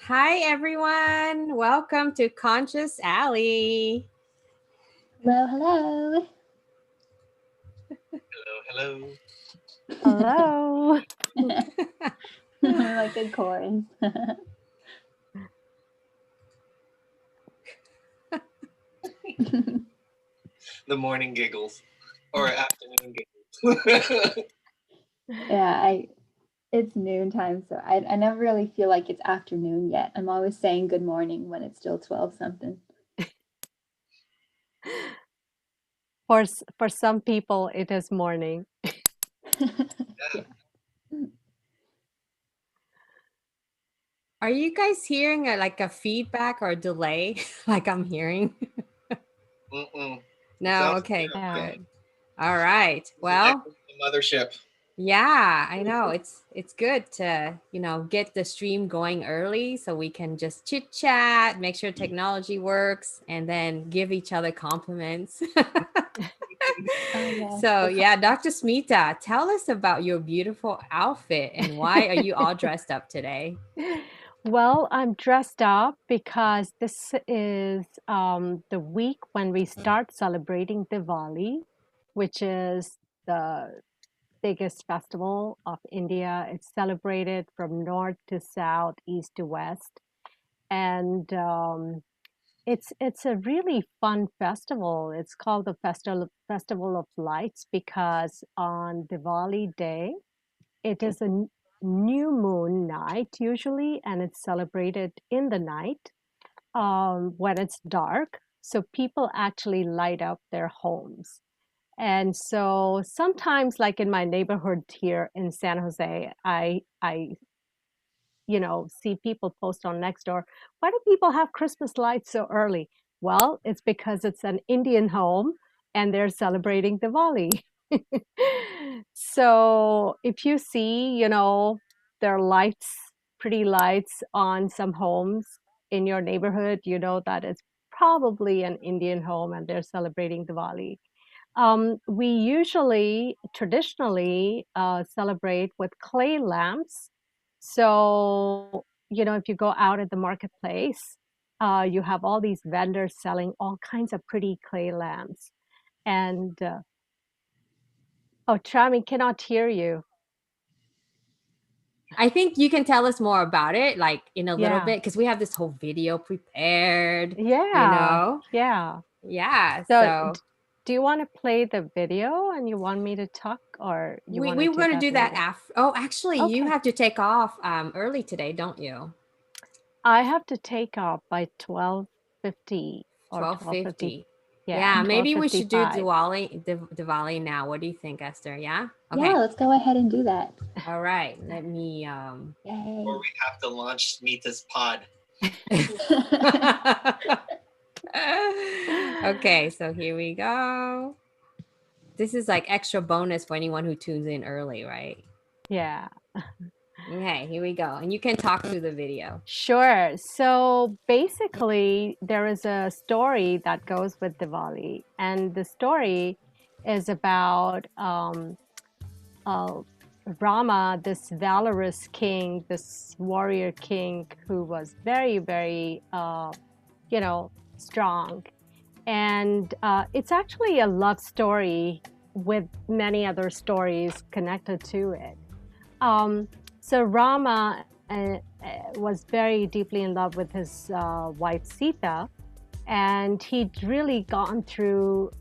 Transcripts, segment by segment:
Hi, everyone. Welcome to Conscious Alley. Hello, hello. Hello. Hello. Like a chorus. The morning giggles or afternoon giggles. Yeah, it's noontime, so I never really feel like it's afternoon yet. I'm always saying good morning when it's still 12 something. For some people, it is morning. Yeah. Are you guys hearing a feedback or a delay like I'm hearing? Mm-mm. No, Sounds okay, good. Yeah. good. All right. It's an Well, echo from the mothership. yeah, I know. It's good to, get the stream going early so we can just chit chat, make sure technology works, and then give each other compliments. Oh, yes. So, yeah, Dr. Smita, tell us about your beautiful outfit and why are you all dressed up today? Well, I'm dressed up because this is the week when we start celebrating Diwali, which is the biggest festival of India. It's celebrated from north to south, east to west, and it's a really fun festival. It's called the Festival of Lights because on Diwali day, it is a new moon night usually, and it's celebrated in the night when it's dark. So people actually light up their homes. And so sometimes, like in my neighborhood here in San Jose, I see people post on Nextdoor, why do people have Christmas lights so early? Well, it's because it's an Indian home and they're celebrating Diwali. So if you see, there are lights, pretty lights on some homes in your neighborhood, you know that it's probably an Indian home and they're celebrating Diwali. We usually, traditionally, celebrate with clay lamps. So, if you go out at the marketplace, you have all these vendors selling all kinds of pretty clay lamps. And, oh, Trami cannot hear you. I think you can tell us more about it, like in a little Yeah. bit, because we have this whole video prepared, Yeah. Yeah. Yeah. So, So do you want to play the video and you want me to talk or you want to we were do going to that do that later? after. Oh, actually, you Okay. have to take off early today, don't you? I have to take off by 12:50 or 12:50. 12:50. Yeah, Yeah, maybe we should do 12:55. Diwali now. What do you think, Esther? Yeah? Yeah, Okay. let's go ahead and do that. All right. Let me Yay. Or we have to launch Smita's pod. Okay, so here we go. This is like extra bonus for anyone who tunes in early, right? Yeah. Okay, here we go. And you can talk through the video. Sure. So basically, there is a story that goes with Diwali, and the story is about uh, Rama, this valorous king, this warrior king who was very, very, strong. And it's actually a love story with many other stories connected to it. So Rama was very deeply in love with his wife Sita, and he'd really gone through.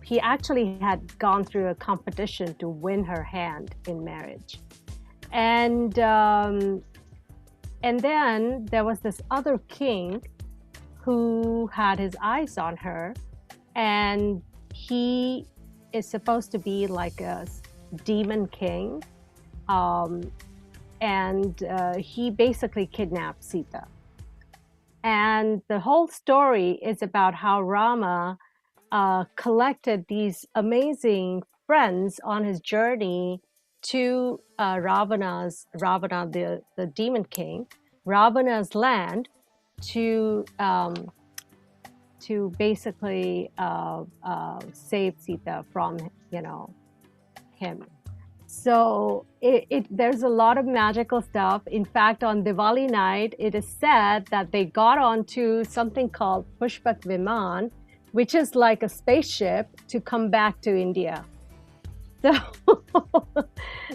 He actually had gone through a competition to win her hand in marriage, and and then there was this other king who had his eyes on her, and he is supposed to be like a demon king. Um, and he basically kidnapped Sita. And the whole story is about how Rama collected these amazing friends on his journey to Ravana, the demon king, Ravana's land, to basically save Sita from him. So there's a lot of magical stuff. In fact, on Diwali night, it is said that they got onto something called Pushpak Viman, which is like a spaceship to come back to India. So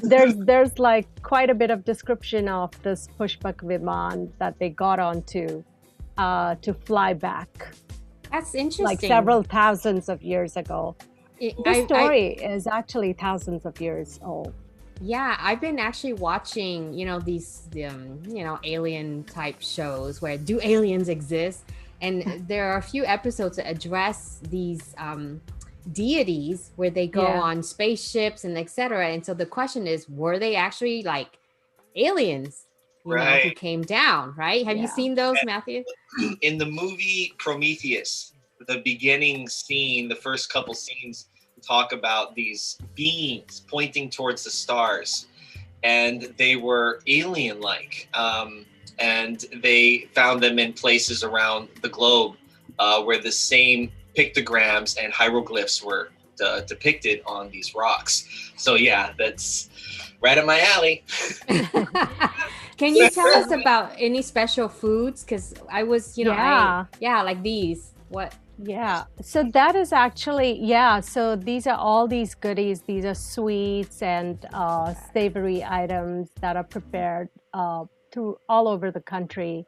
there's like quite a bit of description of this Pushpak Viman that they got onto to fly back, That's like interesting. several thousands of years ago. It- This I- story is actually thousands of years old. Yeah, I've been actually watching, these, alien type shows where do aliens exist? And there are a few episodes that address these deities where they go Yeah. on spaceships and etc. And so the question is, were they actually like aliens, who Right. came down, right? Have you Yeah. seen those, Matthew? In the movie Prometheus, the beginning scene, the first couple scenes talk about these beings pointing towards the stars, and they were alien-like, and they found them in places around the globe where the same pictograms and hieroglyphs were depicted on these rocks. So yeah, that's right up my alley. Can you tell us about any special foods? Because I was, Yeah. like these. What? Yeah, so that is actually, yeah, so these are all these goodies. These are sweets and savory items that are prepared through all over the country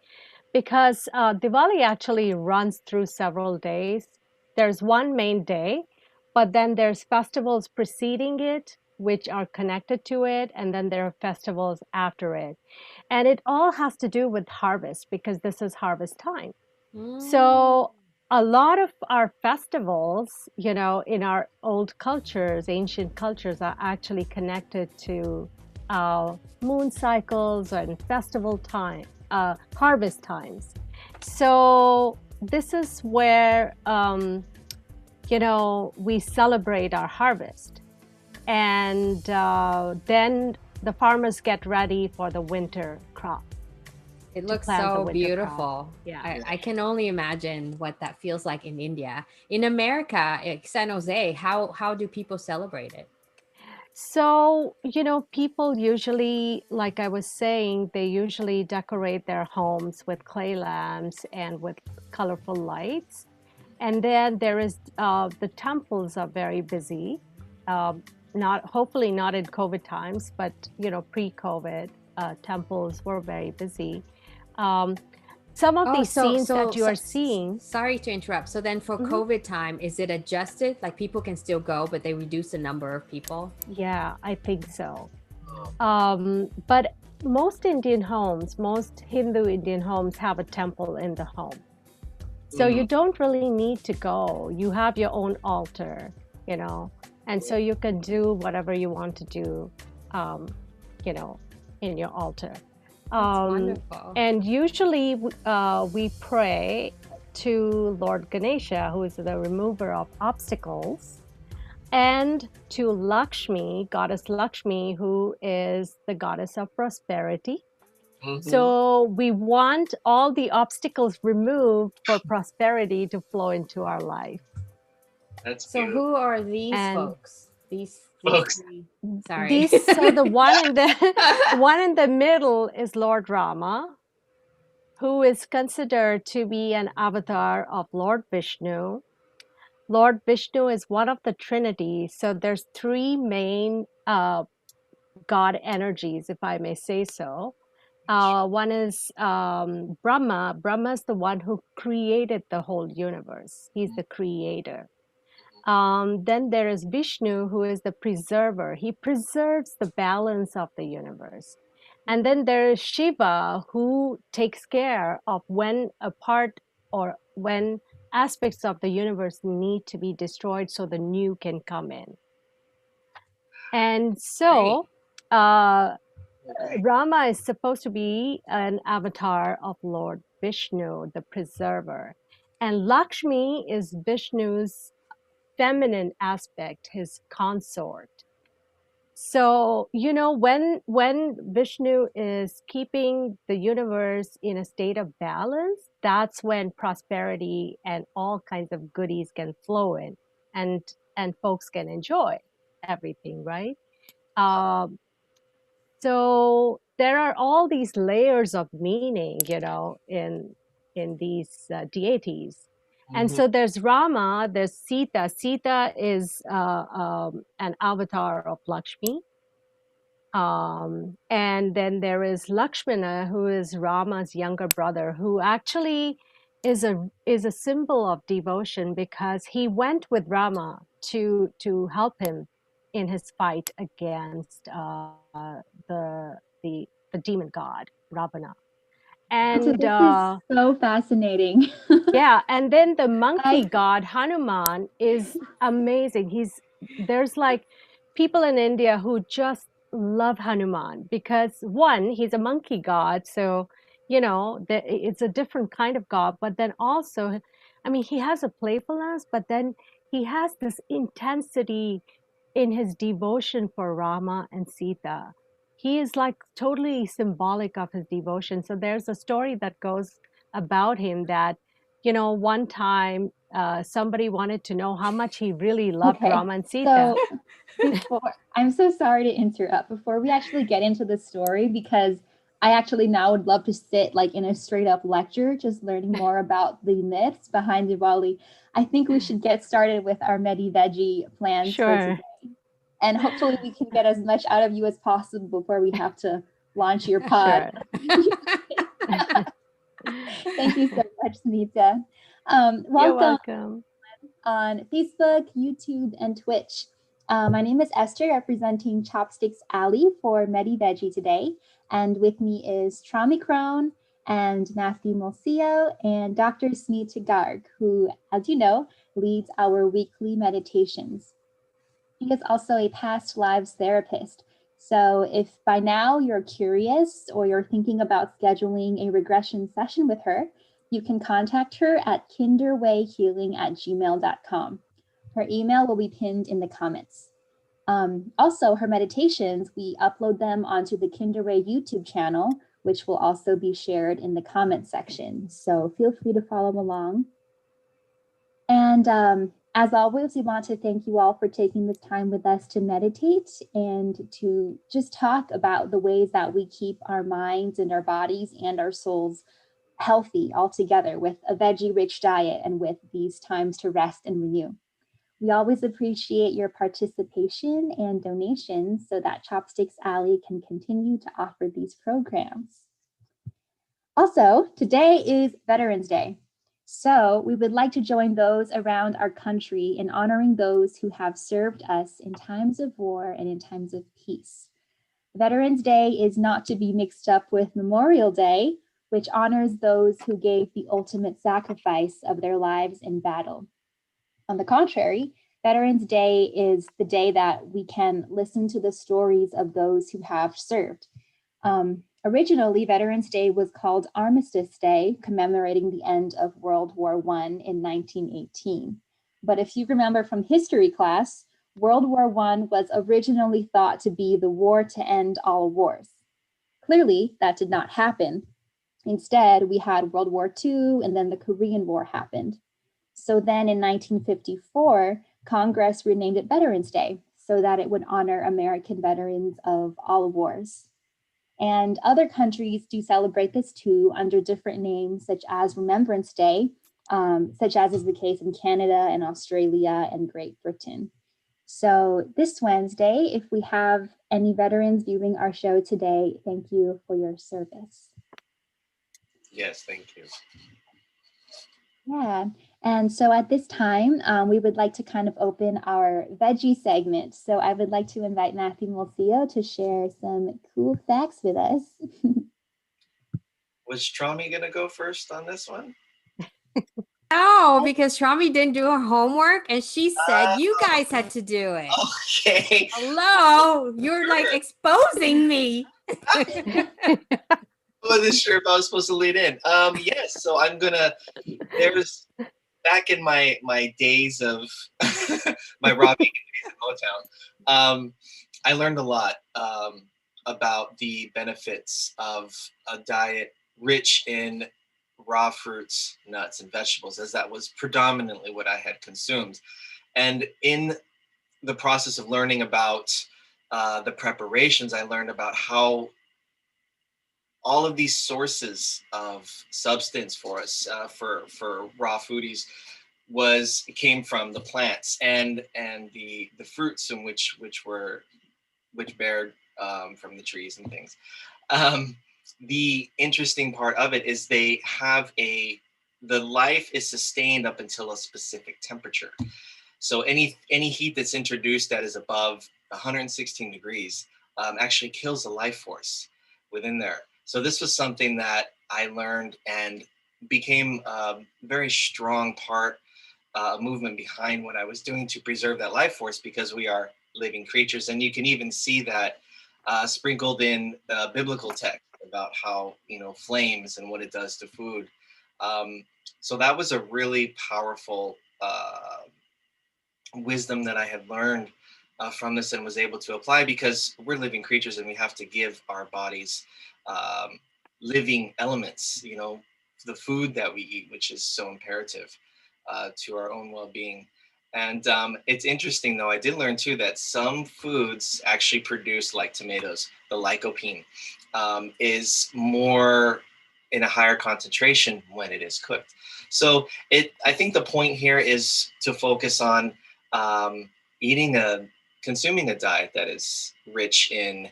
because Diwali actually runs through several days. There's one main day, but then there's festivals preceding it, which are connected to it, and then there are festivals after it. And it all has to do with harvest because this is harvest time. So a lot of our festivals, in our old cultures, ancient cultures, are actually connected to moon cycles and festival time, harvest times. So this is where, we celebrate our harvest. And then the farmers get ready for the winter crop. It looks plant the so winter beautiful. crop. Yeah. I can only imagine what that feels like in India. In America, San Jose, how do people celebrate it? So, people usually, like I was saying, they usually decorate their homes with clay lamps and with colorful lights. And then there is the temples are very busy. Not hopefully not in COVID times, but pre-COVID, temples were very busy. Some of these scenes that you are seeing. Sorry to interrupt. So then for COVID time, is it adjusted? Like people can still go, but they reduce the number of people? Yeah, I think so. But most Indian homes, most Hindu Indian homes have a temple in the home. So you don't really need to go. You have your own altar, and so you can do whatever you want to do, in your altar. Wonderful. And usually we pray to Lord Ganesha, who is the remover of obstacles, and to Lakshmi, goddess Lakshmi, who is the goddess of prosperity. So we want all the obstacles removed for prosperity to flow into our life. That's so beautiful. who are these folks? These Folks. Sorry. So the one in the middle is Lord Rama, who is considered to be an avatar of Lord Vishnu. Lord Vishnu is one of the Trinity. So there's three main God energies, if I may say so. One is Brahma. Brahma is the one who created the whole universe. He's the creator. Then there is Vishnu, who is the preserver. He preserves the balance of the universe. And then there is Shiva, who takes care of when a part or when aspects of the universe need to be destroyed so the new can come in. And so Rama is supposed to be an avatar of Lord Vishnu, the preserver. And Lakshmi is Vishnu's feminine aspect, his consort. So, when Vishnu is keeping the universe in a state of balance, that's when prosperity and all kinds of goodies can flow in and folks can enjoy everything, right? Um, so there are all these layers of meaning, in these deities. And Mhm. so there's Rama, there's Sita. Sita is an avatar of Lakshmi. And then there is Lakshmana, who is Rama's younger brother, who actually is a symbol of devotion because he went with Rama to help him in his fight against the the demon god Ravana. So And this is so fascinating. yeah, and then the I monkey god Hanuman is amazing. There's like people in India who just love Hanuman because one, he's a monkey god, so it's a different kind of god, but then also, I mean, he has a playfulness, but then he has this intensity in his devotion for Rama and Sita. He is like totally symbolic of his devotion. So there's a story that goes about him that one time somebody wanted to know how much he really loved Okay, Rama and Sita. so before, I'm so sorry to interrupt. Before we actually get into the story, because I actually now would love to sit like in a straight up lecture, just learning more about the myths behind Diwali. I think we should get started with our Medi-Veggie plans for Sure. today. And hopefully we can get as much out of you as possible before we have to launch your pod. Sure. Thank you so much, Sunita. You're Welcome welcome. on Facebook, YouTube, and Twitch. My name is Esther, representing Chopsticks Alley for Medi-Veggie today. And with me is Trami Crone and Matthew Mulcio and Dr. Smita Garg, who, as you know, leads our weekly meditations. He is also a past lives therapist. So if by now you're curious or you're thinking about scheduling a regression session with her, you can contact her at kinderwayhealing@gmail.com. Her email will be pinned in the comments. Also, her meditations, we upload them onto the Kinderway YouTube channel, which will also be shared in the comments section. So feel free to follow along. And as always, we want to thank you all for taking this time with us to meditate and to just talk about the ways that we keep our minds and our bodies and our souls healthy all together with a veggie-rich diet and with these times to rest and renew. We always appreciate your participation and donations so that Chopsticks Alley can continue to offer these programs. Also, today is Veterans Day. So we would like to join those around our country in honoring those who have served us in times of war and in times of peace. Veterans Day is not to be mixed up with Memorial Day, which honors those who gave the ultimate sacrifice of their lives in battle. On the contrary, Veterans Day is the day that we can listen to the stories of those who have served. Originally, Veterans Day was called Armistice Day, commemorating the end of World War I in 1918. But if you remember from history class, World War I was originally thought to be the war to end all wars. Clearly, that did not happen. Instead, we had World War II, and then the Korean War happened. So then in 1954, Congress renamed it Veterans Day so that it would honor American veterans of all wars. And other countries do celebrate this too under different names, such as Remembrance Day, such as is the case in Canada and Australia and Great Britain. So this Wednesday, if we have any veterans viewing our show today, thank you for your service. Yes, thank you. Yeah, and so at this time, we would like to kind of open our veggie segment. So I would like to invite Matthew Mulcio to share some cool facts with us. Was Trami gonna go first on this one? No, because Trami didn't do her homework and she said you guys had to do it. Okay. Hello, you're like exposing me. I wasn't sure if I was supposed to lead in. Yes, so I'm gonna. There's back in my days of my raw vegan days in Motown. I learned a lot about the benefits of a diet rich in raw fruits, nuts, and vegetables, as that was predominantly what I had consumed. And in the process of learning about the preparations, I learned about how all of these sources of substance for us, for raw foodies, came from the plants and the fruits in which bear from the trees and things. Um, the interesting part of it is they have the life is sustained up until a specific temperature. So any heat that's introduced that is above 116 degrees actually kills the life force within there. So this was something that I learned and became a very strong part, movement behind what I was doing to preserve that life force, because we are living creatures. And you can even see that sprinkled in biblical text about how, flames and what it does to food. So that was a really powerful wisdom that I had learned from this and was able to apply, because we're living creatures and we have to give our bodies living elements, the food that we eat, which is so imperative to our own well-being. And it's interesting, though, I did learn too that some foods actually produce, like tomatoes, the lycopene is more in a higher concentration when it is cooked. So I think the point here is to focus on um, consuming a diet that is rich in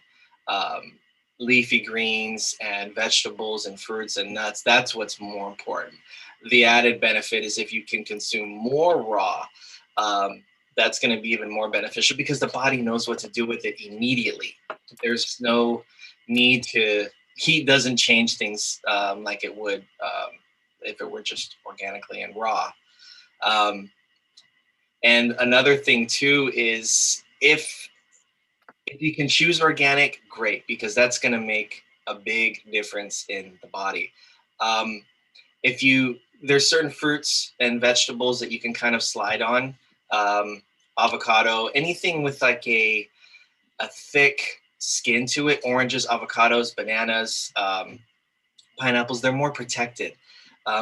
um, leafy greens and vegetables and fruits and nuts. That's what's more important. The added benefit is if you can consume more raw, that's going to be even more beneficial, because the body knows what to do with it immediately. There's no need to, heat doesn't change things like it would if it were just organically and raw. And another thing too is if you can choose organic, great, because that's going to make a big difference in the body. Um, there's certain fruits and vegetables that you can kind of slide on, avocado, anything with like a thick skin to it, oranges, avocados, bananas, pineapples, they're more protected.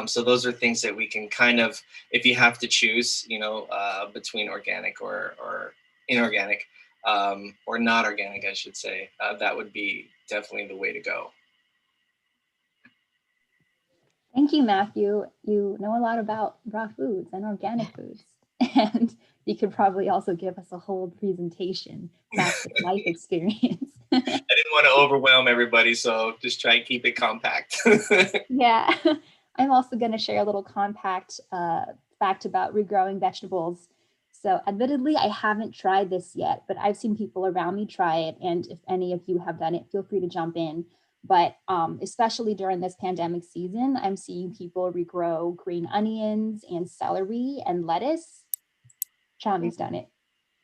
So those are things that we can kind of, if you have to choose, between organic or inorganic, or not organic, I should say, that would be definitely the way to go. Thank you, Matthew. You know a lot about raw foods and organic foods. And you could probably also give us a whole presentation about the life experience. I didn't want to overwhelm everybody, so just try and keep it compact. Yeah. I'm also going to share a little compact fact about regrowing vegetables. So admittedly, I haven't tried this yet, but I've seen people around me try it. And if any of you have done it, feel free to jump in. But especially during this pandemic season, I'm seeing people regrow green onions and celery and lettuce. Chami's done it.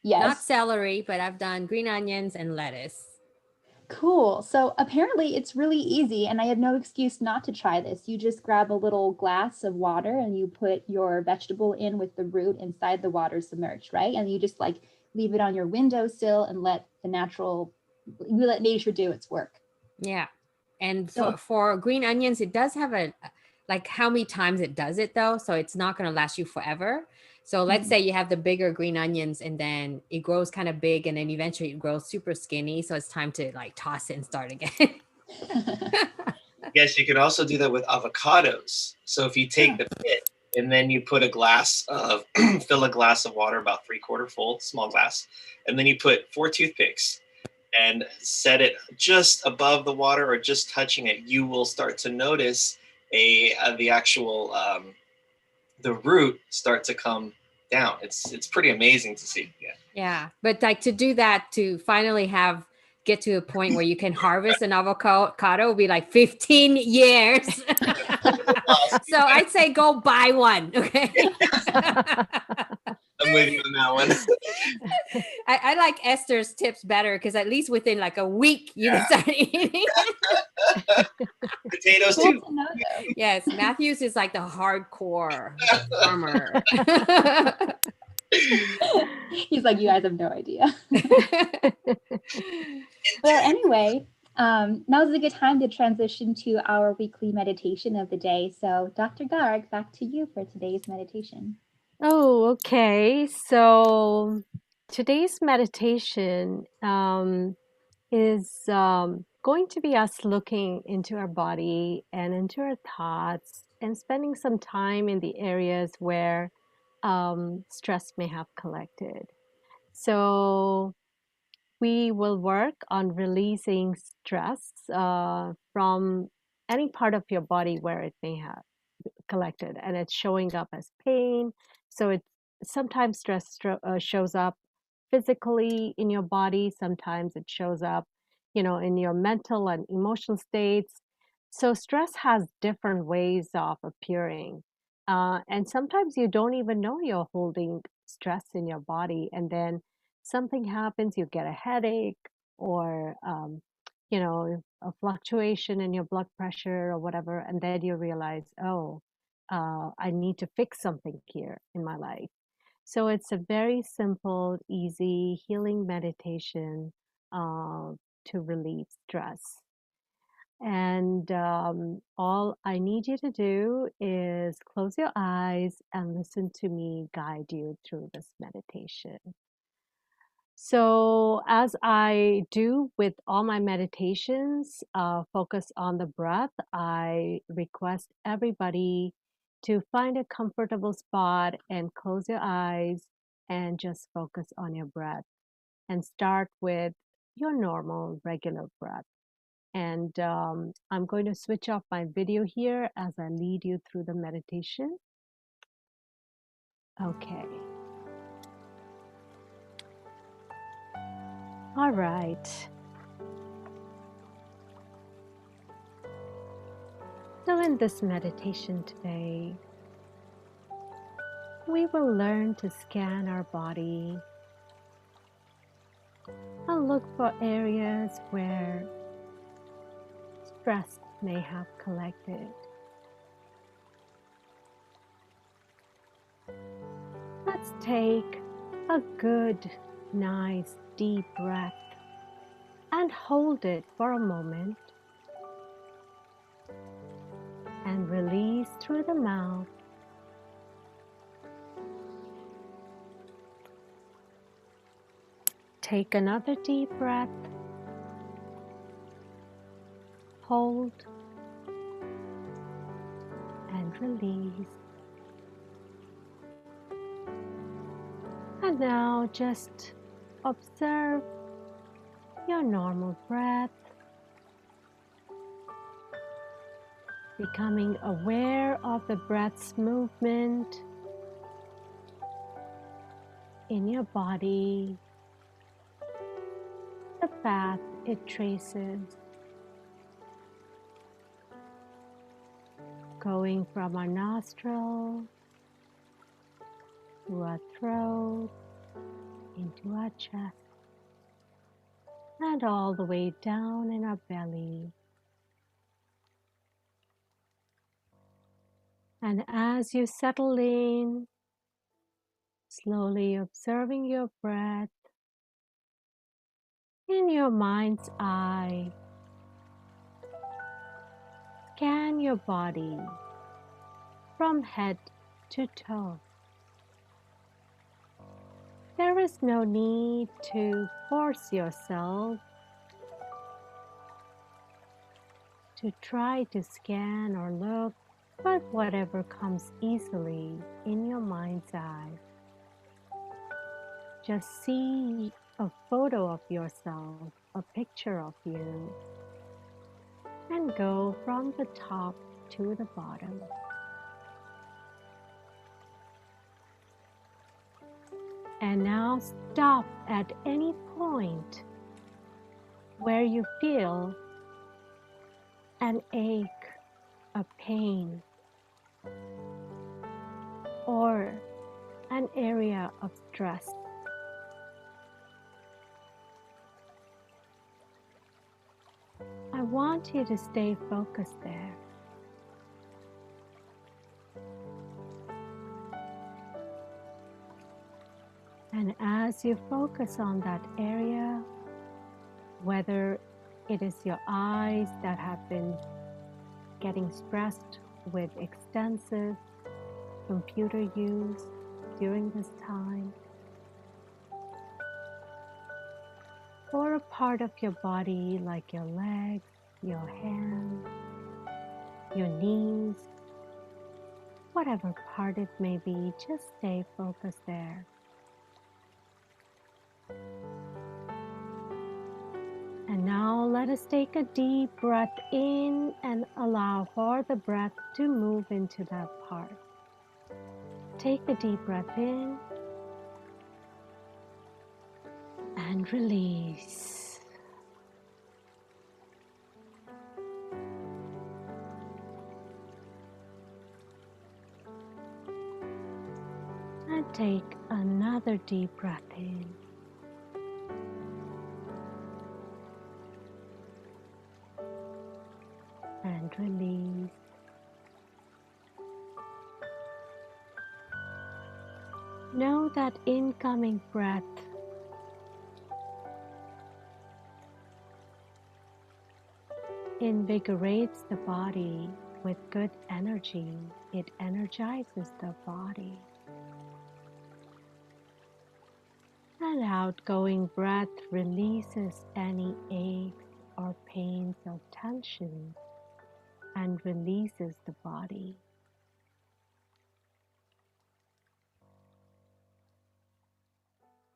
Yes. Not celery, but I've done green onions and lettuce. Cool. So apparently it's really easy, and I have no excuse not to try this. You just grab a little glass of water and you put your vegetable in with the root inside the water submerged, right? And you just like leave it on your windowsill and let nature do its work. Yeah. And for green onions, it does have like how many times it does it though. So it's not going to last you forever. So let's say you have the bigger green onions and then it grows kind of big and then eventually it grows super skinny. So it's time to like toss it and start again. Yes, you can also do that with avocados. So if you take the pit and then you put fill a glass of water about 3/4 full, small glass, and then you put 4 toothpicks and set it just above the water or just touching it, you will start to notice the actual the root start to come down. It's pretty amazing to see. Yeah, but like to do that, to finally get to a point where you can harvest an avocado will be like 15 years. So I'd say go buy one. Okay. I'm with you on that one. I like Esther's tips better because at least within like a week you can start eating. Potatoes too. Yes, Matthews is like the hardcore farmer. He's like, you guys have no idea. Well, anyway, now's a good time to transition to our weekly meditation of the day. So Dr. Garg, back to you for today's meditation. Oh, okay. So Today's meditation is going to be us looking into our body and into our thoughts and spending some time in the areas where stress may have collected. So we will work on releasing stress from any part of your body where it may have collected, and it's showing up as pain. So it sometimes shows up physically in your body. Sometimes it shows up, in your mental and emotional states. So stress has different ways of appearing, and sometimes you don't even know you're holding stress in your body, and then something happens, you get a headache or a fluctuation in your blood pressure or whatever, and then you realize, oh, I need to fix something here in my life. So it's a very simple, easy healing meditation to relieve stress. And all I need you to do is close your eyes and listen to me guide you through this meditation. So, as I do with all my meditations, focus on the breath. I request everybody to find a comfortable spot and close your eyes and just focus on your breath and start with your normal, regular breath. And I'm going to switch off my video here as I lead you through the meditation. Okay. All right. So in this meditation today, we will learn to scan our body and look for areas where stress may have collected. Let's take a good, nice, deep breath and hold it for a moment and release through the mouth. Take another deep breath, hold, and release. And now just observe your normal breath, becoming aware of the breath's movement in your body, the path it traces, going from our nostril to our throat, into our chest, and all the way down in our belly. And as you settle in, slowly observing your breath, in your mind's eye, scan your body from head to toe. There is no need to force yourself to try to scan or look, but whatever comes easily in your mind's eye. Just see a photo of yourself, a picture of you, and go from the top to the bottom. And now stop at any point where you feel an ache, a pain, or an area of stress. I want you to stay focused there. And as you focus on that area, whether it is your eyes that have been getting stressed with extensive computer use during this time, or a part of your body like your legs, your hands, your knees, whatever part it may be, just stay focused there. And now let us take a deep breath in and allow for the breath to move into that part. Take a deep breath in and release. And take another deep breath in. And release. Know that incoming breath invigorates the body with good energy. It energizes the body. And outgoing breath releases any aches or pains or tension and releases the body.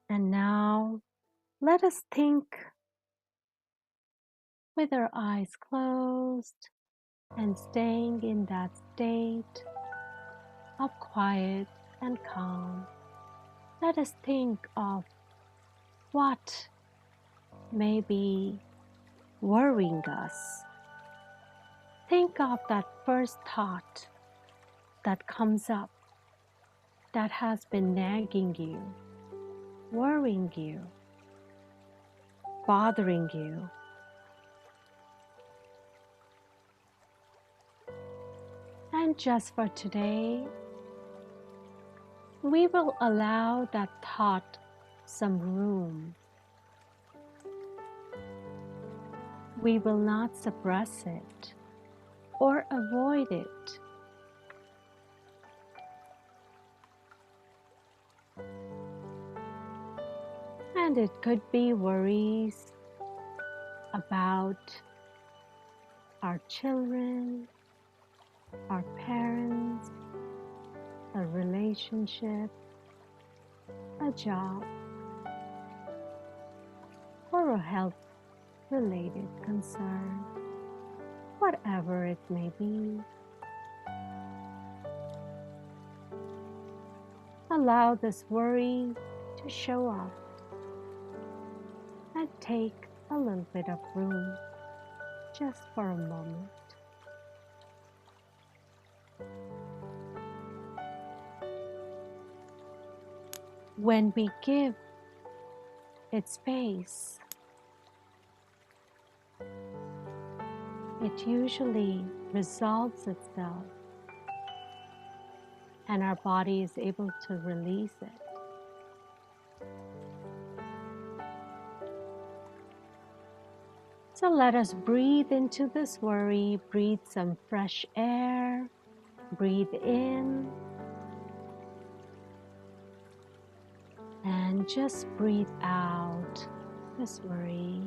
And now let us think with our eyes closed and staying in that state of quiet and calm. Let us think of what may be worrying us. Think of that first thought that comes up that has been nagging you, worrying you, bothering you. And just for today, we will allow that thought some room. We will not suppress it or avoid it. And it could be worries about our children, our parents, a relationship, a job, or a health-related concern, whatever it may be. Allow this worry to show up and take a little bit of room just for a moment. When we give it space, it usually resolves itself and our body is able to release it. So let us breathe into this worry, breathe some fresh air, breathe in, and just breathe out this worry.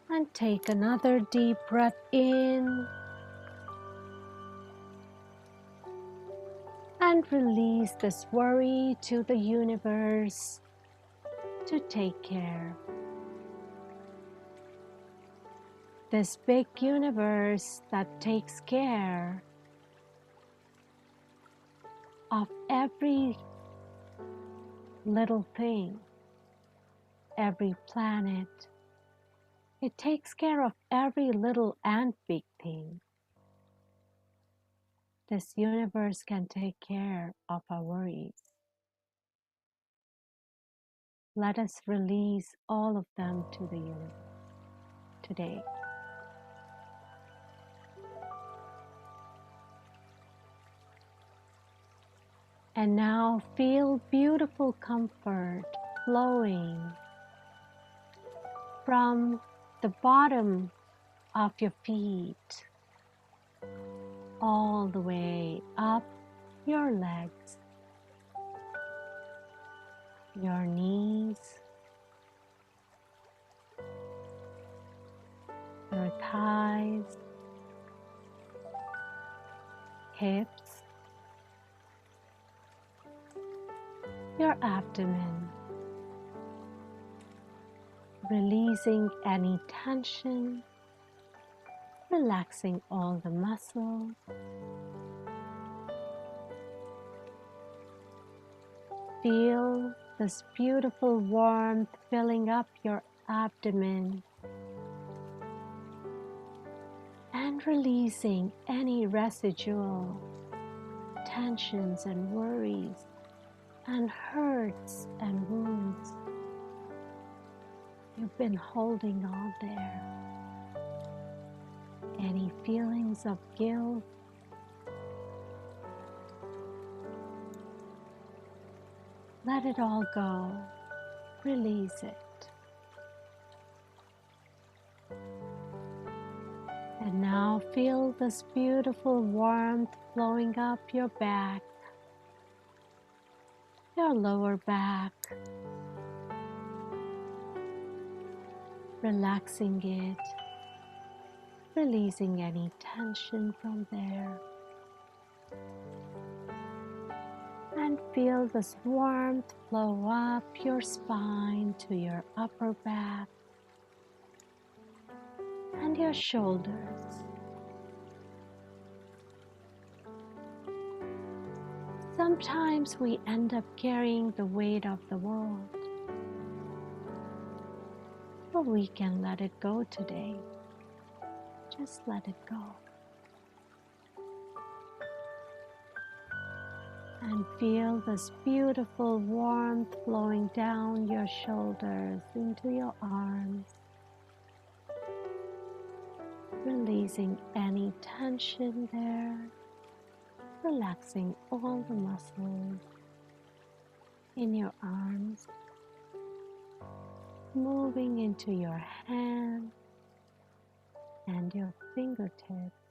And take another deep breath in and release this worry to the universe to take care. This big universe that takes care of every little thing, every planet. It takes care of every little and big thing. This universe can take care of our worries. Let us release all of them to the universe today. And now feel beautiful comfort flowing from the bottom of your feet all the way up your legs, your knees, your thighs, hips, your abdomen, releasing any tension, relaxing all the muscles. Feel this beautiful warmth filling up your abdomen and releasing any residual tensions and worries and hurts and wounds you've been holding on there. Any feelings of guilt, let it all go. Release it. And now feel this beautiful warmth flowing up your back, your lower back, relaxing it, releasing any tension from there. And feel this warmth flow up your spine to your upper back and your shoulders. Sometimes we end up carrying the weight of the world, but we can let it go today. Just let it go. And feel this beautiful warmth flowing down your shoulders into your arms, releasing any tension there, relaxing all the muscles in your arms, moving into your hands and your fingertips.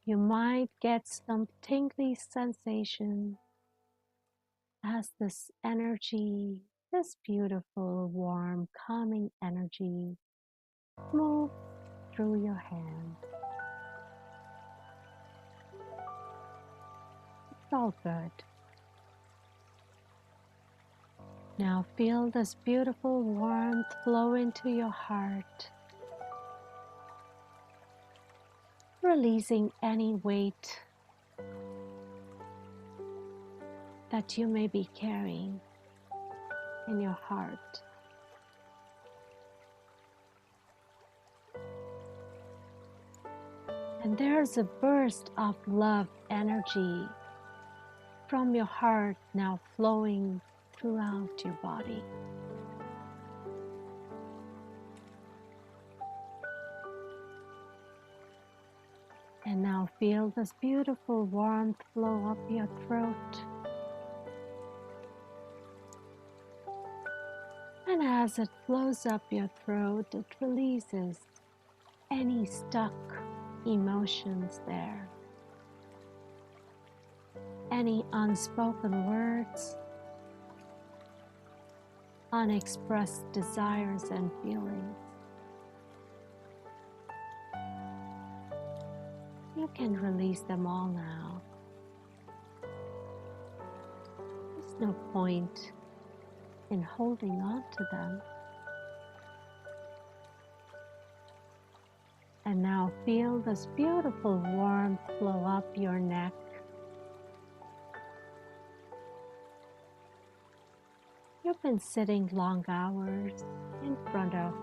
You might get some tingly sensation as this energy, this beautiful, warm, calming energy moves through your hand. It's all good. Now feel this beautiful warmth flow into your heart, releasing any weight that you may be carrying in your heart. And there's a burst of love energy from your heart now flowing throughout your body. And now feel this beautiful warmth flow up your throat. And as it flows up your throat, it releases any stuck emotions there, any unspoken words, unexpressed desires and feelings. You can release them all now. There's no point in holding on to them. And now feel this beautiful warmth flow up your neck. You've been sitting long hours in front of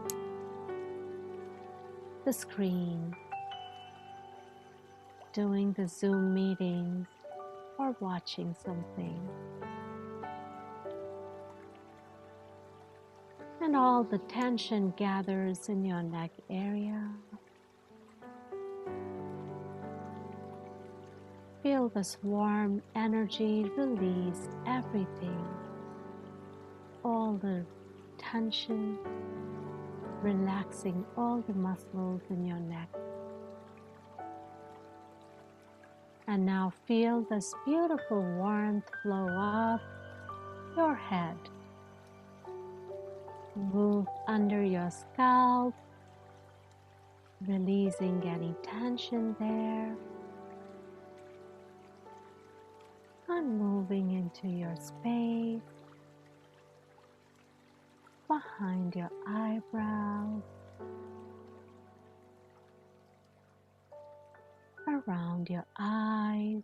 the screen, doing the Zoom meetings or watching something. And all the tension gathers in your neck area. Feel this warm energy release everything, all the tension, relaxing all the muscles in your neck. And now feel this beautiful warmth flow up your head. Move under your scalp, releasing any tension there. And moving into your space, behind your eyebrows, around your eyes,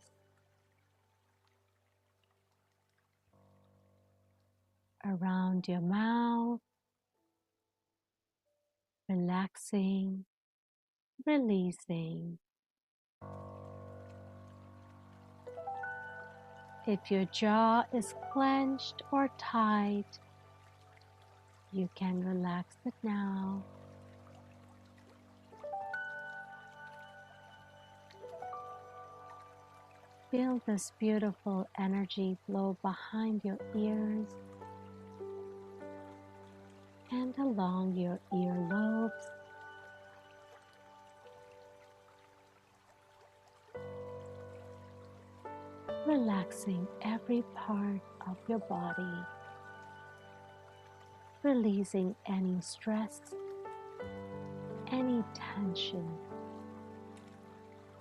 around your mouth, relaxing, releasing. If your jaw is clenched or tight, you can relax it now. Feel this beautiful energy flow behind your ears and along your earlobes. Relaxing every part of your body, releasing any stress, any tension,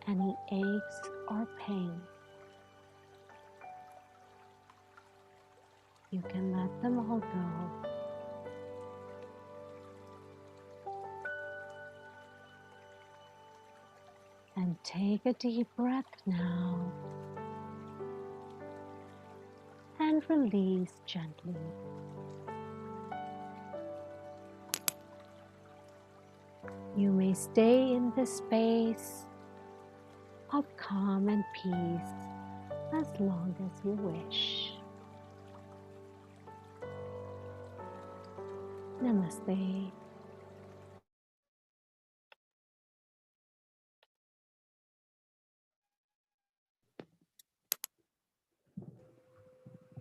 any aches or pain. You can let them all go. And take a deep breath now and release gently. You may stay in this space of calm and peace as long as you wish. Namaste.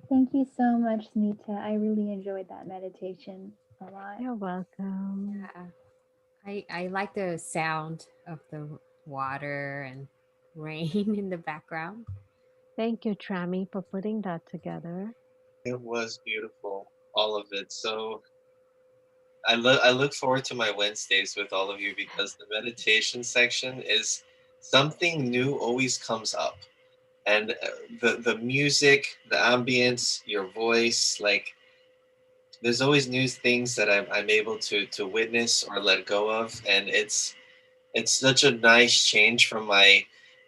Thank you so much, Smita. I really enjoyed that meditation a lot. You're welcome. Yeah. I like the sound of the water and rain in the background. Thank you, Trami, for putting that together. It was beautiful, all of it. So I look forward to my Wednesdays with all of you because the meditation section is something new always comes up, and the music, the ambience, your voice, like there's always new things that I'm able to witness or let go of, and it's such a nice change from my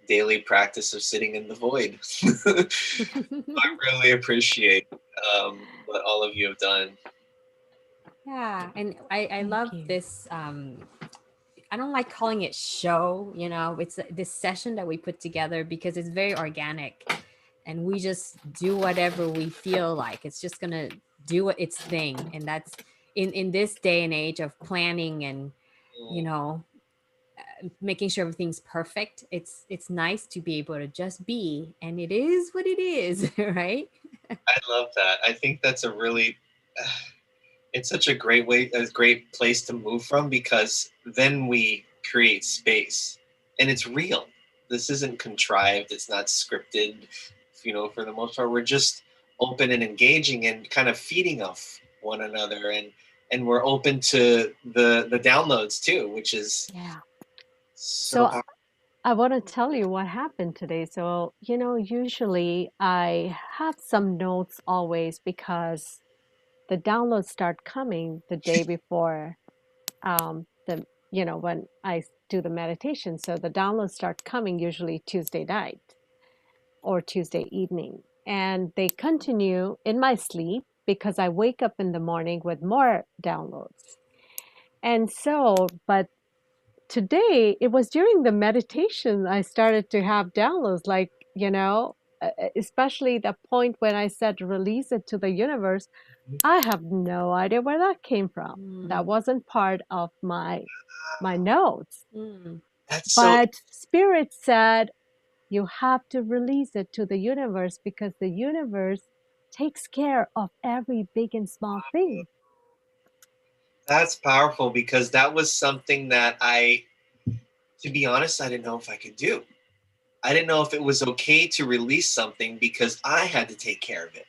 daily practice of sitting in the void. I really appreciate what all of you have done. Yeah, and I Thank love you. this. I don't like calling it show. It's this session that we put together because it's very organic, and we just do whatever we feel like. It's just gonna do its thing, and that's in this day and age of planning and you know making sure everything's perfect. It's nice to be able to just be, and it is what it is, right? I love that. I think that's a really it's such a great place to move from because then we create space and it's real. This isn't contrived. It's not scripted. For the most part, we're just open and engaging and kind of feeding off one another, and we're open to the downloads too, which is Yeah. so So I want to tell you what happened today. So, usually I have some notes always because the downloads start coming the day before when I do the meditation. So the downloads start coming usually Tuesday night or Tuesday evening. And they continue in my sleep because I wake up in the morning with more downloads. And so, but today it was during the meditation I started to have downloads, like, especially the point when I said release it to the universe. I have no idea where that came from. That wasn't part of my notes. that's so But Spirit said, you have to release it to the universe because the universe takes care of every big and small thing. that's powerful because that was something that to be honest, I didn't know if I could do. I didn't know if it was okay to release something because I had to take care of it,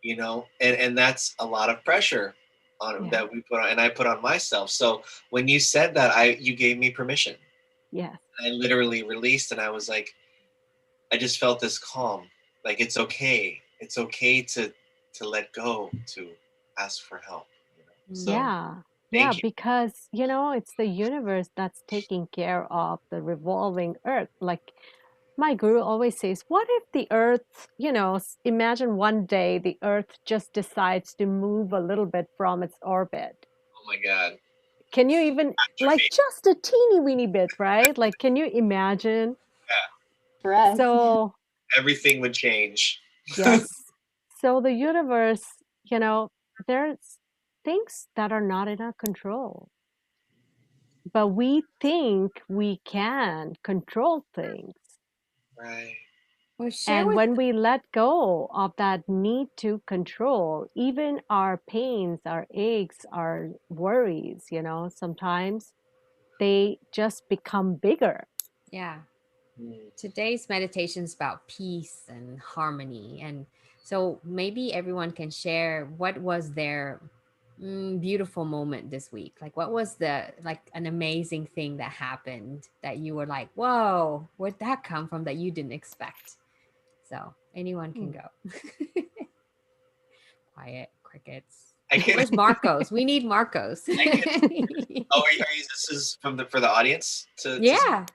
you know, and that's a lot of pressure on Yeah. that we put on, and I put on myself. So when you said that, you gave me permission. Yes. I literally released, and I was like, I just felt this calm. Like it's okay. It's okay to let go, to ask for help. You know? So Yeah. Yeah, thank you. because it's the universe that's taking care of the revolving earth. Like my guru always says, what if the earth, imagine one day the earth just decides to move a little bit from its orbit. Oh my God. Can you even, like, just a teeny weeny bit, right? Like, can you imagine? Yeah. For us. So, Everything would change. yes. So the universe, there's things that are not in our control. But we think we can control things. Right. Well, share And with when we let go of that need to control, even our pains, our aches, our worries, sometimes they just become bigger. yeah. Mm. Today's meditation is about peace and harmony, and so maybe everyone can share what was their beautiful moment this week. Like, what was an amazing thing that happened that you were like, whoa, where'd that come from that you didn't expect? So anyone can go. Quiet crickets. I can. Where's Marcos? We need Marcos. Oh, are you? This is for the audience to. Yeah.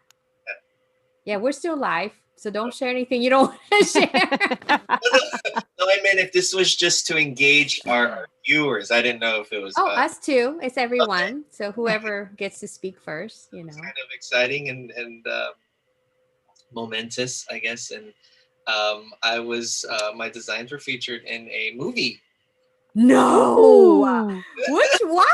Yeah, we're still live, so don't share anything you don't want to share. No, I meant if this was just to engage our viewers. I didn't know if it was. Oh, us too. It's everyone. So whoever gets to speak first, Kind of exciting and momentous, I guess. And my designs were featured in a movie. No. Ooh. Which one?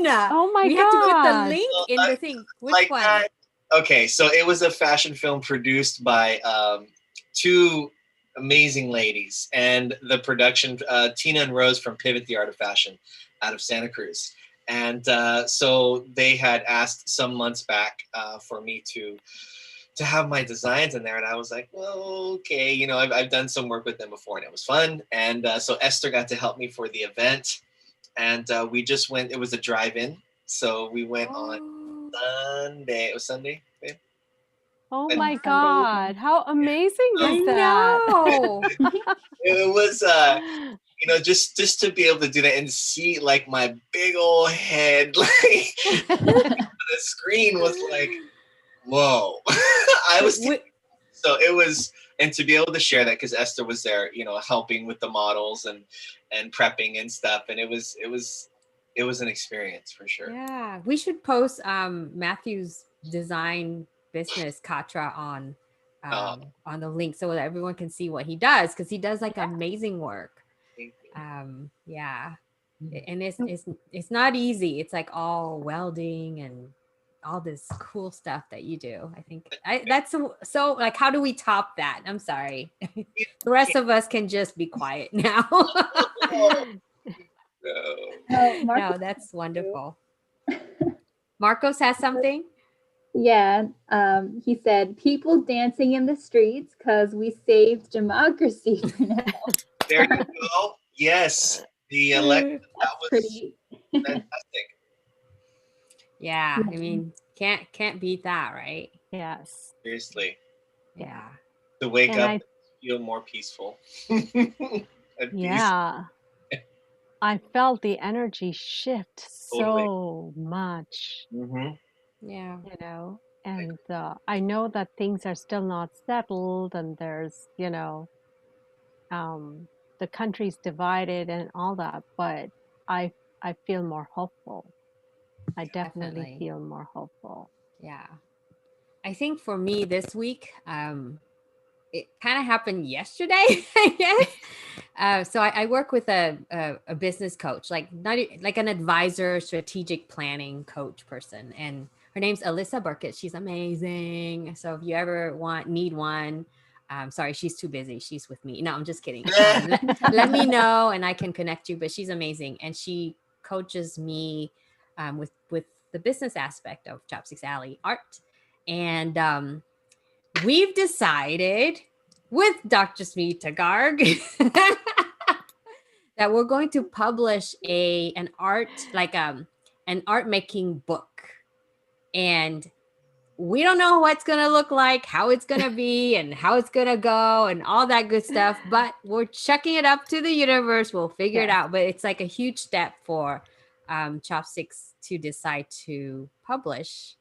Oh my We have to put the God. link in the thing. Which Like one? that. Okay, so it was a fashion film produced by two amazing ladies, and the production, Tina and Rose from Pivot the Art of Fashion out of Santa Cruz. And so they had asked some months back for me to have my designs in there, and I was like, well, okay, I've done some work with them before, and it was fun. And so Esther got to help me for the event, and we just went. It was a drive-in, so we went on Sunday. It was Sunday, babe? Oh And my Sunday God. evening. How amazing I is that? know. it was just to be able to do that and see like my big old head like the screen was like, whoa. I was so it was, and to be able to share that because Esther was there, helping with the models and prepping and stuff, and it was an experience for sure. Yeah, we should post Matthew's design business Katra on the link so that everyone can see what he does, because he does like amazing work. Yeah, and it's not easy. It's like all welding and all this cool stuff that you do. I think that's so like, how do we top that? I'm sorry. The rest of us can just be quiet now. No, that's wonderful. Marcos has something. Yeah, he said, people dancing in the streets because we saved democracy for now. There you go. Yes, the election. That was Pretty fantastic. Yeah, I mean, can't beat that, right? Yes. Seriously. Yeah. To wake And up and feel more peaceful. Yeah. I felt the energy shift so much. Mm-hmm. Yeah. And I know that things are still not settled, and there's, the country's divided and all that, but I feel more hopeful. I definitely feel more hopeful. Yeah. I think for me this week, it kind of happened yesterday, I guess. So I work with a business coach, like not like an advisor, strategic planning coach person, and her name's Alyssa Burkett. She's amazing. So if you ever need one, sorry, she's too busy. She's with me. No, I'm just kidding. Let me know and I can connect you. But she's amazing, and she coaches me with the business aspect of Chopsticks Alley art, and we've decided with Dr. Smita Garg that we're going to publish an art making book. And we don't know what it's going to look like, how it's going to be, and how it's going to go, and all that good stuff. But we're chucking it up to the universe. We'll figure it out. But it's like a huge step for Chopsticks to decide to publish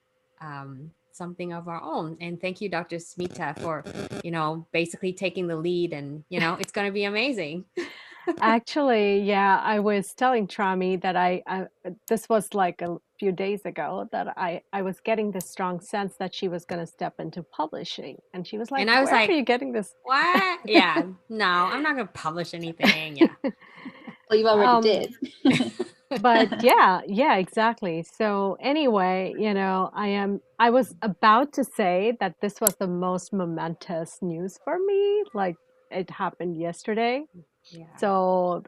something of our own. And thank you, Dr. Smita, for, basically taking the lead. And, it's going to be amazing. Actually, yeah, I was telling Trami that I this was like a few days ago that I was getting this strong sense that she was going to step into publishing, and she was like, and I was "Where like, are you getting this?" What? Yeah, no, I'm not going to publish anything. Yeah. Well, you already did. But yeah, exactly. So anyway, I was about to say that this was the most momentous news for me. Like it happened yesterday. Yeah. So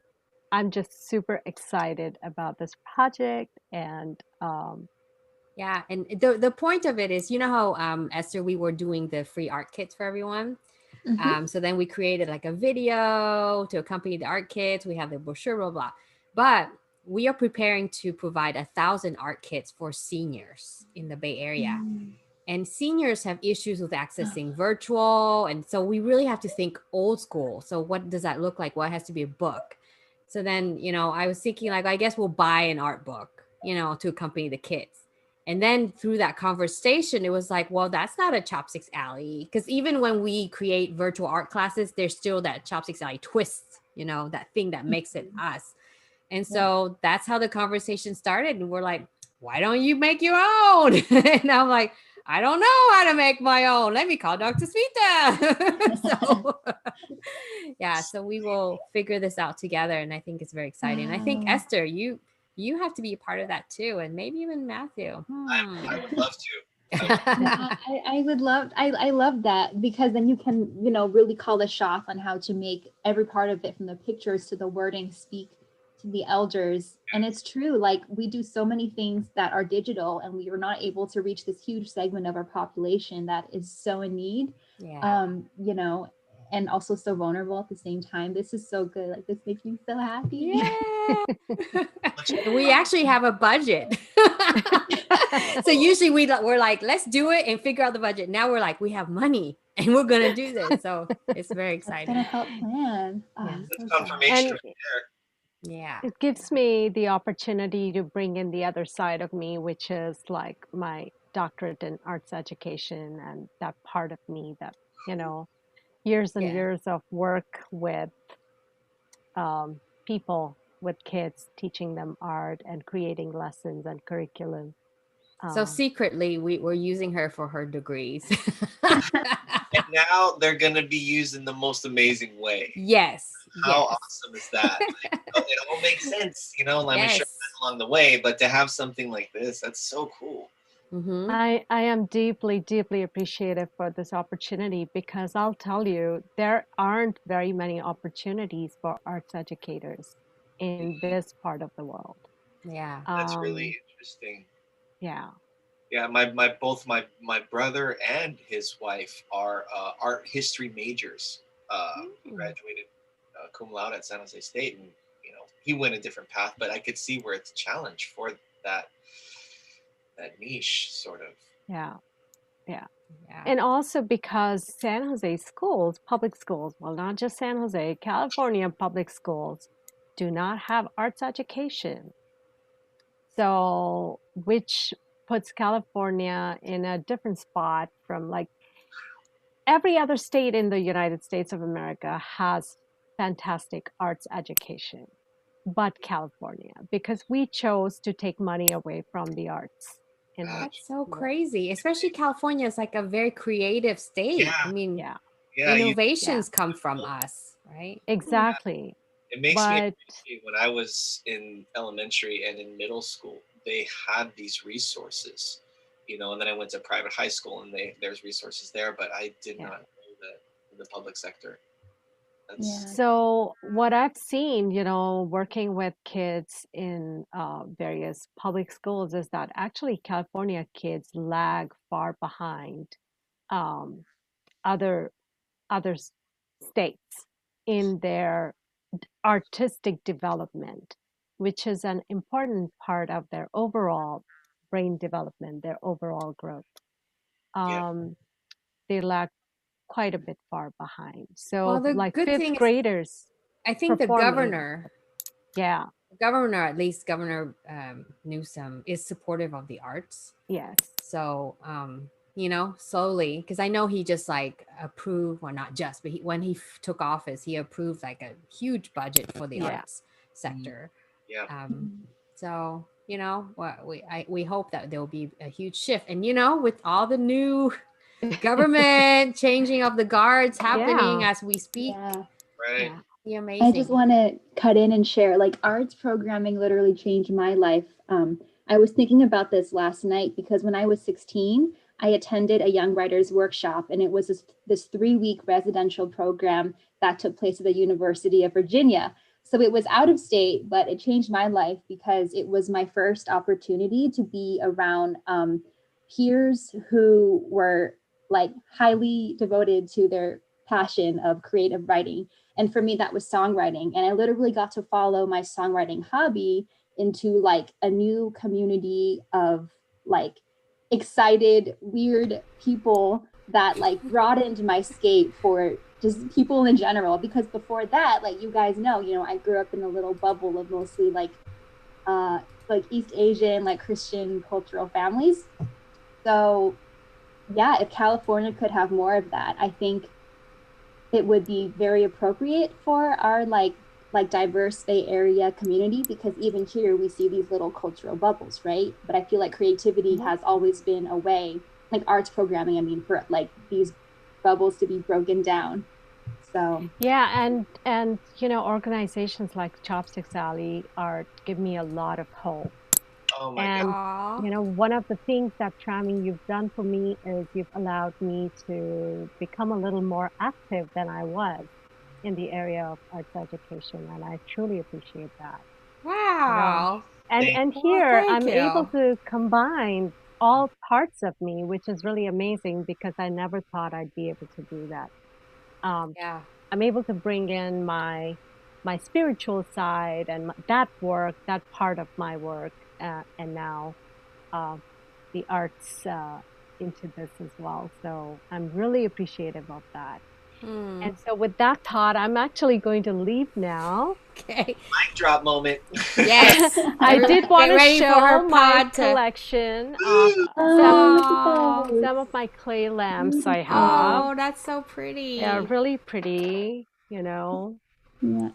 I'm just super excited about this project and yeah, and the point of it is, how Esther, we were doing the free art kits for everyone. So then we created like a video to accompany the art kits. We have the brochure, blah blah. But we are preparing to provide 1,000 art kits for seniors in the Bay Area. And seniors have issues with accessing virtual. And so we really have to think old school. So what does that look like? Well, it has to be a book. So then, I was thinking like, I guess we'll buy an art book, to accompany the kids. And then through that conversation, it was like, well, that's not a Chopsticks Alley. Because even when we create virtual art classes, there's still that Chopsticks Alley twist, that thing that makes it us. And so that's how the conversation started. And we're like, why don't you make your own? And I'm like, I don't know how to make my own. Let me call Dr. Smita. So we will figure this out together. And I think it's very exciting. I think, Esther, you have to be a part of that too. And maybe even Matthew. I would love to. I would love, I love that, because then you can, really call the shop on how to make every part of it, from the pictures to the wording, speak to the elders. And it's true, like we do so many things that are digital, and we are not able to reach this huge segment of our population that is so in need. And also so vulnerable at the same time. This is so good. Like this makes me so happy. Yeah. We actually have a budget. So usually we're like, let's do it and figure out the budget. Now we're like, we have money and we're going to do this. So it's very exciting. It's going to help plan. That's confirmation right there. Yeah. It gives me the opportunity to bring in the other side of me, which is like my doctorate in arts education, and that part of me that, years and years of work with people, with kids, teaching them art and creating lessons and curriculum. So secretly, we're using her for her degrees. And now they're going to be used in the most amazing way. Yes. How awesome is that? Like, it all makes sense, I'm sure along the way, but to have something like this, that's so cool. Mm-hmm. I am deeply, deeply appreciative for this opportunity, because I'll tell you, there aren't very many opportunities for arts educators in this part of the world. Yeah. That's really interesting. Yeah. Yeah, both my brother and his wife are art history majors. He graduated cum laude at San Jose State, and he went a different path, but I could see where it's a challenge for that niche, sort of. Yeah. And also because San Jose schools, public schools, well, not just San Jose, California public schools do not have arts education. So, which puts California in a different spot from like every other state in the United States of America has fantastic arts education, but California, because we chose to take money away from the arts. That's so crazy. Especially California is like a very creative state. Yeah. I mean, innovations come from us, right? Exactly. It makes me appreciate when I was in elementary and in middle school, they had these resources, and then I went to private high school and there's resources there, but I did not know that in the public sector. So what I've seen, working with kids in various public schools, is that actually California kids lag far behind other states in their artistic development, which is an important part of their overall brain development, their overall growth. Yeah. They lag quite a bit far behind. Well, So, the like good fifth thing is, graders I think the performing, governor, yeah, at least Governor Newsom, is supportive of the arts. yes, So, slowly, because I know he just like approved, well, not just, but when he took office, he approved like a huge budget for the yeah, arts sector. Yeah. So, we hope that there will be a huge shift. And, with all the new government changing of the guards happening yeah, as we speak, Yeah. Right. yeah, be I amazing. just want to cut in and share, like, arts programming literally changed my life. I was thinking about this last night because when I was 16, I attended a young writers workshop, and it was this 3-week residential program that took place at the University of Virginia. So it was out of state, but it changed my life because it was my first opportunity to be around peers who were like highly devoted to their passion of creative writing. And for me, that was songwriting. And I literally got to follow my songwriting hobby into like a new community of like excited, weird people that like broadened my scape for just people in general. Because before that, like you guys know, I grew up in a little bubble of mostly like East Asian, like Christian cultural families. So yeah, if California could have more of that, I think it would be very appropriate for our like diverse Bay Area community, because even here we see these little cultural bubbles, right? But I feel like creativity has always been a way, like arts programming, I mean, for like these bubbles to be broken down. So yeah, and organizations like Chopsticks Alley are give me a lot of hope. Oh my God. And Aw. one of the things that Trami you've done for me is you've allowed me to become a little more active than I was in the area of arts education, and I truly appreciate that. Wow. And Well, here thank I'm able you. to combine all parts of me, which is really amazing because I never thought I'd be able to do that. Yeah. I'm able to bring in my spiritual side and that work, that part of my work, and now uh, the arts into this as well. So I'm really appreciative of that. And so with that thought, I'm actually going to leave now. Okay. Mic drop moment. Yes. I did want Get to ready for her show my pod to. collection of Oh, some of my clay lamps I have. oh, that's so pretty. They're really pretty, yeah,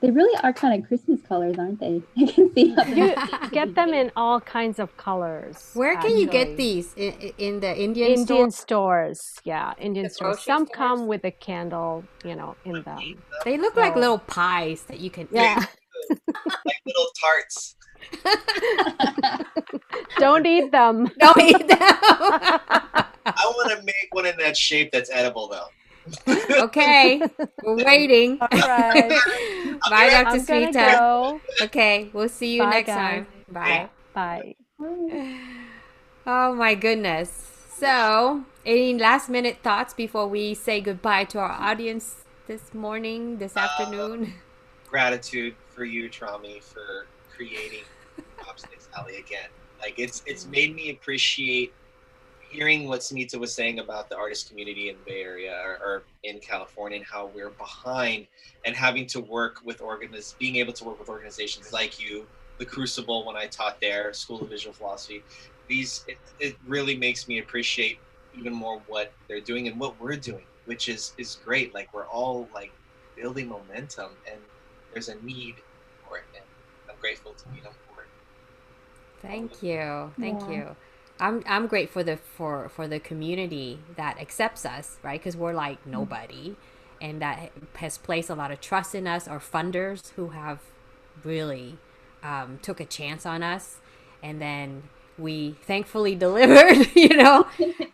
they really are kind of Christmas colors, aren't they? I can see how You get them in all kinds of colors. Where can you get actually. these? In the Indian store? Indian stores, yeah, Indian The stores. grocery Some stores? come with a candle, in them. They look like So- little pies that you can Yeah. Like little tarts. Don't eat them. Don't eat them. I want to make one in that shape that's edible though. Okay, we're waiting. All right. Bye, Dr. I'm gonna Sweeta. go. Okay, we'll see you Bye, next guys. time. Bye. Bye. Oh my goodness. So, any last minute thoughts before we say goodbye to our audience this morning, this afternoon? Gratitude for you, Trami, for creating Chopsticks Alley again. Like it's made me appreciate hearing what Smita was saying about the artist community in the Bay Area or in California, and how we're behind, and having to work with being able to work with organizations like you, the Crucible, when I taught there, School of Visual Philosophy. It really makes me appreciate even more what they're doing and what we're doing, which is great. Like we're all like building momentum, and there's a need for it, and I'm grateful to be on board. Thank you. Thank Yeah. you. I'm grateful for the community that accepts us, right? Because we're like nobody, and that has placed a lot of trust in us. Our funders who have really took a chance on us, and then we thankfully delivered.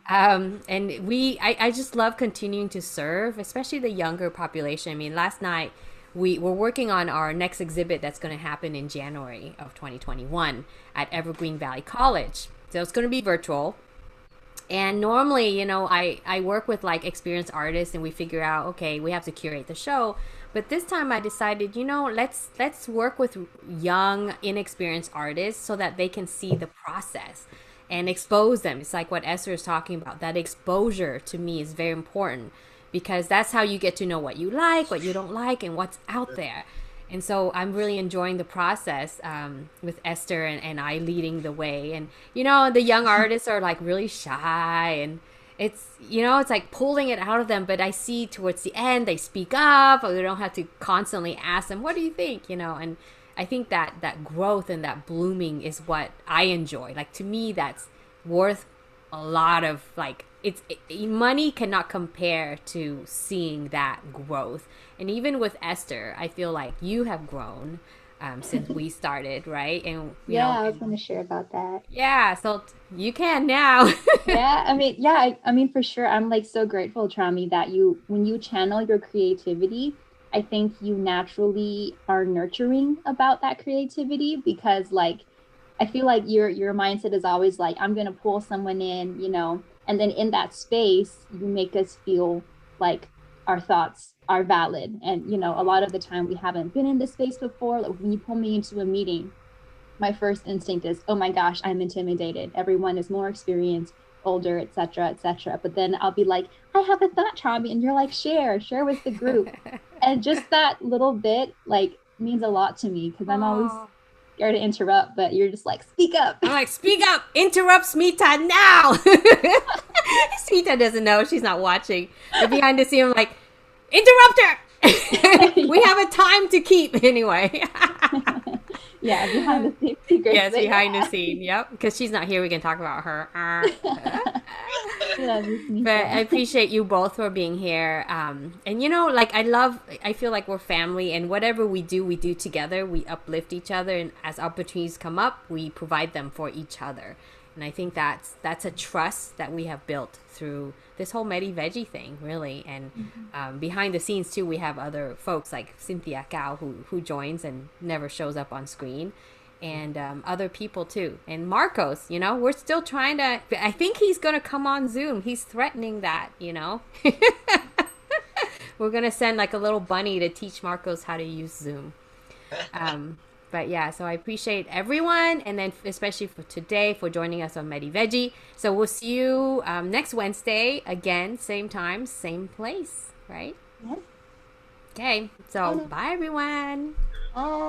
And I just love continuing to serve, especially the younger population. I mean, last night we're working on our next exhibit that's going to happen in January of 2021 at Evergreen Valley College. So it's going to be virtual. And normally, I work with like experienced artists and we figure out, okay, we have to curate the show. But this time I decided, let's work with young, inexperienced artists so that they can see the process and expose them. It's like what Esther is talking about. That exposure to me is very important because that's how you get to know what you like, what you don't like, and what's out there. And so I'm really enjoying the process with Esther and I leading the way. And, the young artists are like really shy and it's like pulling it out of them. But I see towards the end, they speak up, or we don't have to constantly ask them, what do you think? And I think that growth and that blooming is what I enjoy. Like, to me, that's worth a lot of, like, money cannot compare to seeing that growth. And even with Esther, I feel like you have grown since we started, right? And I was going to share about that. Yeah, so you can now. I mean, for sure. I'm like so grateful, Trami, that when you channel your creativity, I think you naturally are nurturing about that creativity because, like, I feel like your mindset is always like, I'm going to pull someone in, and then in that space, you make us feel like our thoughts are valid. And, a lot of the time we haven't been in this space before. Like, when you pull me into a meeting, my first instinct is, oh my gosh, I'm intimidated. Everyone is more experienced, older, et cetera, et cetera. But then I'll be like, I have a thought, Trami. And you're like, share with the group. And just that little bit, like, means a lot to me because I'm always scared to interrupt, but you're just like, speak up. I'm like, speak up, interrupt Smita now. Smita doesn't know, she's not watching. But behind the scene, I'm like, interrupt her. We have a time to keep anyway. Yeah, behind the scene secrets. Yes, behind the scene. Yep, because she's not here, we can talk about her. But I appreciate you both for being here. And like, I feel like we're family, and whatever we do together. We uplift each other, and as opportunities come up, we provide them for each other. And I think that's a trust that we have built through this whole Medi-Veggie thing, really. And behind the scenes too, we have other folks like Cynthia Cao who joins and never shows up on screen, and other people too. And Marcos, we're still trying to. I think he's gonna come on Zoom. He's threatening that, We're gonna send like a little bunny to teach Marcos how to use Zoom. But yeah, so I appreciate everyone, and then especially for today for joining us on Medi-Veggie. So we'll see you next Wednesday again, same time, same place, right? Yes. Okay, so bye everyone. Bye.